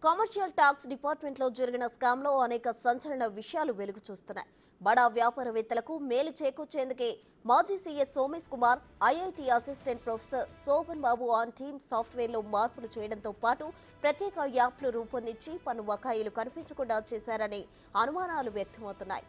Commercial tax డిపార్ట్మెంట్లో జరిగిన స్కామ్లో అనేక సంచలన విషయాలు వెలుగు చూస్తున్నాయి. బడా వ్యాపారవేత్తలకు మేలు చేకూర్చేందుకే మాజీ CS Somesh Kumar IIT assistant professor Shobhan Babu ఆన్ టీమ్ సాఫ్ట్వేర్లో మార్పులు చేయడంతో పాటు ప్రత్యేక యాప్లు రూపొందించి పన్ను బకాయిలు కనిపించకుండా చేశారనే అనుమానాలు వ్యక్తమవుతున్నాయి.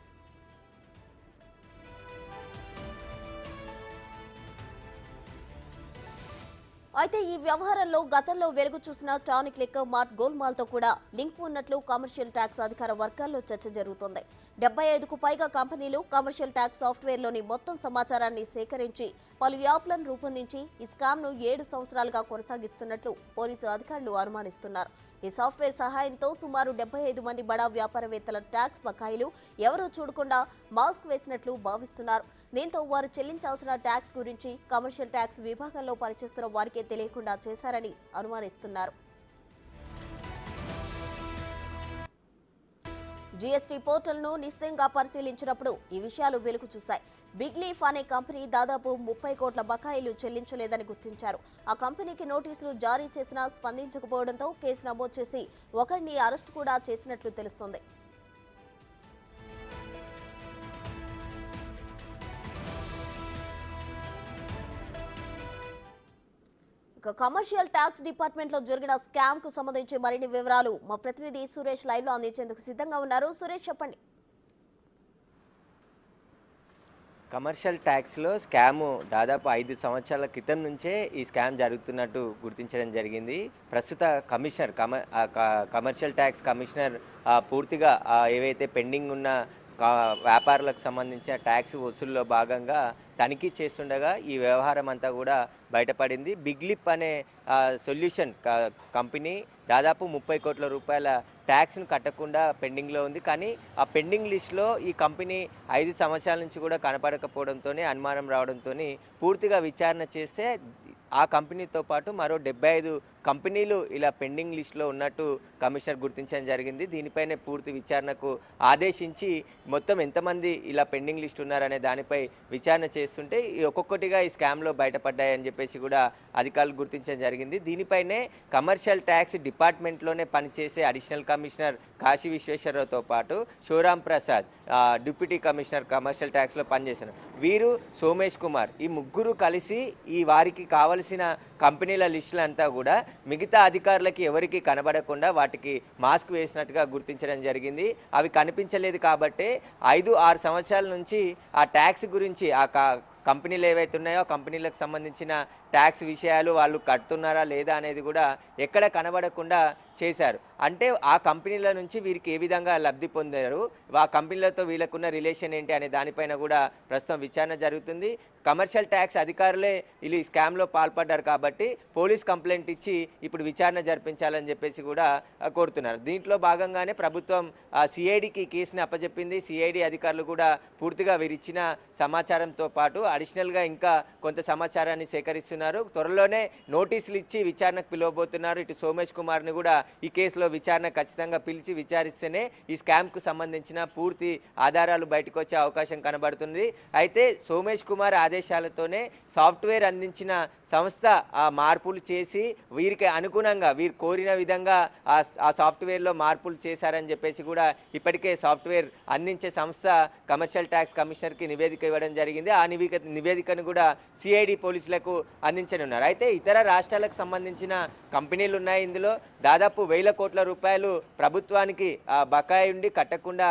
అయితే ఈ వ్యవహారంలో గతంలో వెలుగు చూసిన టానిక్ లిక్కర్ మార్ట్ గోల్మాల్ తో కూడా లింక్ ఉన్నట్లు కమర్షియల్ ట్యాక్స్ అధికార వర్గాల్లో చర్చ జరుగుతోంది. 75కు పైగా కంపెనీలు కమర్షియల్ ట్యాక్స్ సాఫ్ట్వేర్లోని మొత్తం సమాచారాన్ని సేకరించి పలు యాప్లను రూపొందించి ఈ స్కామ్ను 7 సంవత్సరాలుగా కొనసాగిస్తున్నట్లు పోలీసు అధికారులు అనుమానిస్తున్నారు. ఈ సాఫ్ట్వేర్ సహాయంతో సుమారు 75 మంది బడా వ్యాపారవేత్తల ట్యాక్స్ బకాయిలు ఎవరూ చూడకుండా మాస్క్ వేసినట్లు భావిస్తున్నారు. దీంతో వారు చెల్లించాల్సిన ట్యాక్స్ గురించి కమర్షియల్ ట్యాక్స్ విభాగంలో పనిచేస్తున్న వారికే తెలియకుండా చేశారని అనుమానిస్తున్నారు. జీఎస్టీ పోర్టల్ను నిశ్చితంగా పరిశీలించినప్పుడు ఈ విషయాలు వెలుగు చూశాయి. బిగ్ లీఫ్ అనే కంపెనీ దాదాపు 30 కోట్ల బకాయిలు చెల్లించలేదని గుర్తించారు. ఆ కంపెనీకి నోటీసులు జారీ చేసినా స్పందించకపోవడంతో కేసు నమోదు చేసి ఒకరిని అరెస్టు కూడా చేసినట్లు తెలుస్తోంది. కమర్షియల్ ట్యాక్స్ డిపార్ట్మెంట్ లో జరిగిన స్కామ్ కు సంబంధించి మరిన్ని వివరాలు మా ప్రతినిధి సురేష్ లైవ్ లో అందించేందుకు సిద్ధంగా ఉన్నారు. సురేష్, చెప్పండి. కమర్షియల్ ట్యాక్స్లో స్కాము దాదాపు 5 సంవత్సరాల క్రితం నుంచే ఈ స్కామ్ జరుగుతున్నట్టు గుర్తించడం జరిగింది. ప్రస్తుత కమిషనర్ కమర్షియల్ ట్యాక్స్ కమిషనర్ పూర్తిగా ఏవైతే పెండింగ్ ఉన్న వ్యాపారులకు సంబంధించిన ట్యాక్స్ వసూల్లో భాగంగా తనిఖీ చేస్తుండగా ఈ వ్యవహారం అంతా కూడా బయటపడింది. బిగ్ లిప్ అనే సొల్యూషన్ కంపెనీ దాదాపు 30 కోట్ల రూపాయల ట్యాక్స్ను కట్టకుండా పెండింగ్లో ఉంది. కానీ ఆ పెండింగ్ లిస్ట్లో ఈ కంపెనీ 5 సంవత్సరాల నుంచి కూడా కనపడకపోవడంతో అనుమానం రావడంతో పూర్తిగా విచారణ చేస్తే ఆ కంపెనీతో పాటు మరో 75 కంపెనీలు ఇలా పెండింగ్ లిస్టులో ఉన్నట్టు కమిషనర్ గుర్తించడం జరిగింది. దీనిపైనే పూర్తి విచారణకు ఆదేశించి మొత్తం ఎంతమంది ఇలా పెండింగ్ లిస్ట్ ఉన్నారనే దానిపై విచారణ చేస్తుంటే ఒక్కొక్కటిగా ఈ స్కామ్లో బయటపడ్డాయని చెప్పేసి కూడా అధికారులు గుర్తించడం జరిగింది. దీనిపైనే కమర్షియల్ ట్యాక్స్ డిపార్ట్మెంట్లోనే పనిచేసే అడిషనల్ కమిషనర్ కాశీ విశ్వేశ్వరరావుతో పాటు Shivaram Prasad deputy commissioner commercial ట్యాక్స్లో పనిచేస్తున్నారు. వీరు సోమేష్ కుమార్ ఈ ముగ్గురు కలిసి ఈ వారికి కావాల్సిన కంపెనీల లిస్టులంతా కూడా మిగతా అధికారులకి ఎవరికి కనబడకుండా వాటికి మాస్క్ వేసినట్టుగా గుర్తించడం జరిగింది. అవి కనిపించలేదు కాబట్టి 5-6 సంవత్సరాల నుంచి ఆ ట్యాక్స్ గురించి కంపెనీలు ఏవైతే ఉన్నాయో కంపెనీలకు సంబంధించిన ట్యాక్స్ విషయాలు వాళ్ళు కడుతున్నారా లేదా అనేది కూడా ఎక్కడ కనబడకుండా చేశారు. అంటే ఆ కంపెనీల నుంచి వీరికి ఏ విధంగా లబ్ధి పొందారు, ఆ కంపెనీలతో వీళ్ళకున్న రిలేషన్ ఏంటి అనే దానిపైన కూడా ప్రస్తుతం విచారణ జరుగుతుంది. కమర్షియల్ ట్యాక్స్ అధికారులే వీళ్ళు ఈ స్కామ్లో పాల్పడ్డారు కాబట్టి పోలీస్ కంప్లైంట్ ఇచ్చి ఇప్పుడు విచారణ జరిపించాలని చెప్పేసి కూడా కోరుతున్నారు. దీంట్లో భాగంగానే ప్రభుత్వం సిఐడికి కేసుని అప్పచెప్పింది. సిఐడి అధికారులు కూడా పూర్తిగా వీరిచ్చిన సమాచారంతో పాటు అడిషనల్గా ఇంకా కొంత సమాచారాన్ని సేకరిస్తున్నారు. త్వరలోనే నోటీసులు ఇచ్చి విచారణకు పిలువబోతున్నారు. ఇటు సోమేష్ కుమార్ని కూడా ఈ కేసులో విచారణ ఖచ్చితంగా పిలిచి విచారిస్తేనే ఈ స్కామ్కు సంబంధించిన పూర్తి ఆధారాలు బయటకు వచ్చే అవకాశం కనబడుతుంది. అయితే సోమేష్ కుమార్ ఆదేశాలతోనే సాఫ్ట్వేర్ అందించిన సంస్థ మార్పులు చేసి వీరికి అనుగుణంగా వీరు కోరిన విధంగా ఆ సాఫ్ట్వేర్లో మార్పులు చేశారని చెప్పేసి కూడా ఇప్పటికే సాఫ్ట్వేర్ అందించే సంస్థ కమర్షియల్ ట్యాక్స్ కమిషనర్కి నివేదిక ఇవ్వడం జరిగింది. ఆ నివేదికను కూడా సిఐడి పోలీసులకు అందించనున్నారు. అయితే ఇతర రాష్ట్రాలకు సంబంధించిన కంపెనీలు ఉన్నాయి. ఇందులో దాదాపు 1,000 కోట్ల రూపాయలు ప్రభుత్వానికి బకాయి ఉండి కట్టకుండా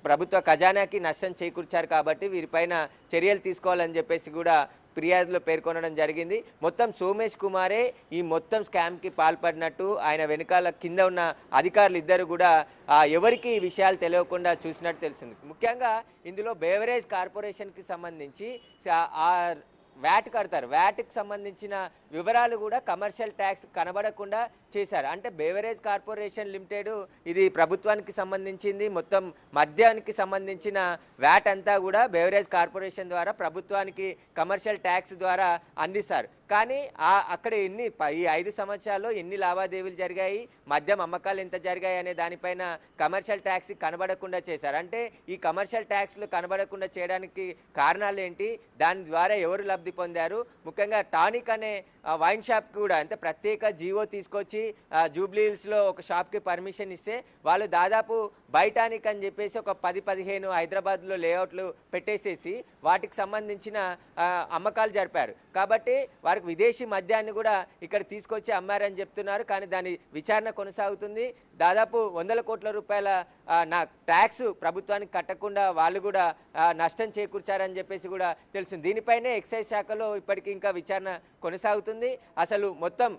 ప్రభుత్వ ఖజానాకి నష్టం చేకూర్చారు కాబట్టి వీరిపైన చర్యలు తీసుకోవాలని చెప్పేసి కూడా ఫిర్యాదులో పేర్కొనడం జరిగింది. మొత్తం సోమేష్ కుమారే ఈ మొత్తం స్కామ్కి పాల్పడినట్టు ఆయన వెనుకాల కింద ఉన్న అధికారులు ఇద్దరు కూడా ఎవరికి ఈ విషయాలు తెలియకుండా చూసినట్టు తెలిసింది. ముఖ్యంగా ఇందులో బేవరేజ్ కార్పొరేషన్కి సంబంధించి వ్యాట్ కడతారు. వ్యాట్కి సంబంధించిన వివరాలు కూడా కమర్షియల్ ట్యాక్స్ కనబడకుండా చేశారు. అంటే బేవరేజ్ కార్పొరేషన్ లిమిటెడ్ ఇది ప్రభుత్వానికి సంబంధించింది. మొత్తం మద్యానికి సంబంధించిన వ్యాట్ అంతా కూడా బేవరేజ్ కార్పొరేషన్ ద్వారా ప్రభుత్వానికి కమర్షియల్ ట్యాక్స్ ద్వారా అందిస్తారు. కానీ అక్కడ ఈ 5 సంవత్సరాల్లో ఎన్ని లావాదేవీలు జరిగాయి, మద్యం అమ్మకాలు ఎంత జరిగాయి అనే దానిపైన కమర్షియల్ ట్యాక్స్ కనబడకుండా చేశారు. అంటే ఈ కమర్షియల్ ట్యాక్స్లు కనబడకుండా చేయడానికి కారణాలు ఏంటి, దాని ద్వారా ఎవరు లబ్ధి పొందారు. ముఖ్యంగా టానిక్ అనే వైన్ షాప్ కూడా అంటే ప్రత్యేక జీవో తీసుకొచ్చి జూబ్లీ హిల్స్లో ఒక షాప్కి పర్మిషన్ ఇస్తే వాళ్ళు దాదాపు బైటానిక్ అని చెప్పేసి ఒక 10-15 హైదరాబాద్లో లేఅవుట్లు పెట్టేసేసి వాటికి సంబంధించిన అమ్మకాలు జరిపారు. కాబట్టి వారికి విదేశీ మద్యాన్ని కూడా ఇక్కడ తీసుకొచ్చి అమ్మారని చెప్తున్నారు. కానీ దాని విచారణ కొనసాగుతుంది. దాదాపు 100 కోట్ల రూపాయల ట్యాక్స్ ప్రభుత్వానికి కట్టకుండా వాళ్ళు కూడా నష్టం చేకూర్చారని చెప్పేసి కూడా తెలిసింది. దీనిపైనే ఎక్సైజ్ శాఖలో ఇప్పటికీ ఇంకా విచారణ కొనసాగుతుంది. అసలు మొత్తం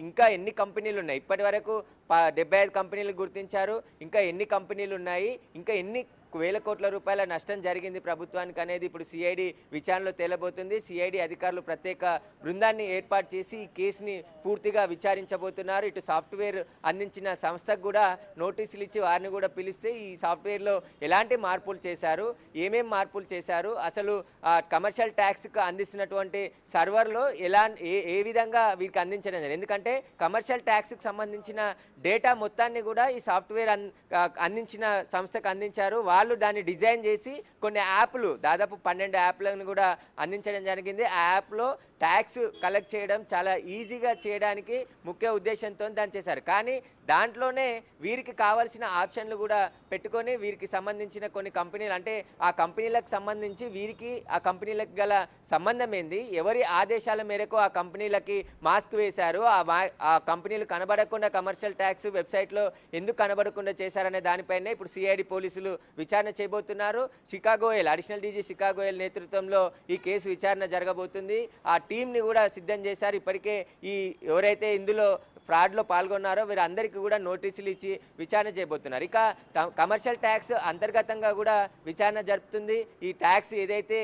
ఇంకా ఎన్ని కంపెనీలు ఉన్నాయి, ఇప్పటి వరకు 75 కంపెనీలు గుర్తించారు. ఇంకా ఎన్ని కంపెనీలు ఉన్నాయి, ఇంకా ఎన్ని వేల కోట్ల రూపాయల నష్టం జరిగింది ప్రభుత్వానికి అనేది ఇప్పుడు సిఐడి విచారణలో తేలబోతుంది. సిఐడి అధికారులు ప్రత్యేక బృందాన్ని ఏర్పాటు చేసి ఈ కేసుని పూర్తిగా విచారించబోతున్నారు. ఇటు సాఫ్ట్వేర్ అందించిన సంస్థకు కూడా నోటీసులు ఇచ్చి వారిని కూడా పిలిస్తే ఈ సాఫ్ట్వేర్లో ఎలాంటి మార్పులు చేశారు, ఏమేం మార్పులు చేశారు, అసలు కమర్షియల్ ట్యాక్స్కి అందిస్తున్నటువంటి సర్వర్లో ఏ విధంగా వీరికి అందించడం జరిగింది. ఎందుకంటే కమర్షియల్ ట్యాక్స్కి సంబంధించిన డేటా మొత్తాన్ని కూడా ఈ సాఫ్ట్వేర్ అందించిన సంస్థకు అందించారు. వాళ్ళు దాన్ని డిజైన్ చేసి కొన్ని యాప్లు దాదాపు 12 యాప్లను కూడా అందించడం జరిగింది. ఆ యాప్లో ట్యాక్స్ కలెక్ట్ చేయడం చాలా ఈజీగా చేయడానికి ముఖ్య ఉద్దేశంతో దాన్ని చేశారు. కానీ దాంట్లోనే వీరికి కావాల్సిన ఆప్షన్లు కూడా పెట్టుకొని వీరికి సంబంధించిన కొన్ని కంపెనీలు అంటే ఆ కంపెనీలకు సంబంధించి వీరికి ఆ కంపెనీలకు గల సంబంధం ఏంది, ఎవరి ఆదేశాల మేరకు ఆ కంపెనీలకి మాస్క్ వేశారు, ఆ కంపెనీలు కనబడకుండా కమర్షియల్ ట్యాక్స్ వెబ్సైట్లో ఎందుకు కనబడకుండా చేశారనే దానిపైనే ఇప్పుడు సిఐడి పోలీసులు విచారణ చేయబోతున్నారు. షికాగోయల్ అడిషనల్ డీజీ షికాగోయల్ నేతృత్వంలో ఈ కేసు విచారణ జరగబోతుంది. ఆ టీంని కూడా సిద్ధం చేశారు. ఇప్పటికే ఎవరైతే ఇందులో ఫ్రాడ్లో పాల్గొన్నారో వీరందరికీ కూడా నోటీసులు ఇచ్చి విచారణ చేయబోతున్నారు. ఇక కమర్షియల్ ట్యాక్స్ అంతర్గతంగా కూడా విచారణ జరుపుతుంది. ఈ ట్యాక్స్ ఏదైతే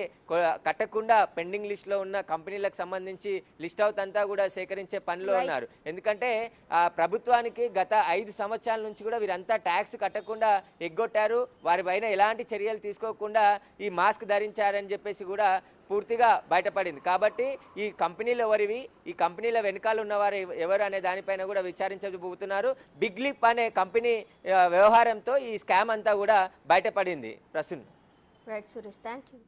కట్టకుండా పెండింగ్ లిస్ట్లో ఉన్న కంపెనీలకు సంబంధించి లిస్ట్ అవుట్ అంతా కూడా సేకరించే పనిలో ఉన్నారు. ఎందుకంటే ప్రభుత్వానికి గత 5 సంవత్సరాల నుంచి కూడా వీరంతా ట్యాక్స్ కట్టకుండా ఎగ్గొట్టారు. వారిపైన ఎలాంటి చర్యలు తీసుకోకుండా ఈ మాస్క్ ధరించారని చెప్పేసి కూడా పూర్తిగా బయటపడింది. కాబట్టి ఈ కంపెనీలు ఎవరివి, ఈ కంపెనీల వెనకాల ఉన్నవారు ఎవరు అనే దానిపైన కూడా విచారించబోతున్నారు. బిగ్ లిప్ అనే కంపెనీ వ్యవహారంతో ఈ స్కామ్ అంతా కూడా బయటపడింది. Prasoon. Right Suresh, thank you.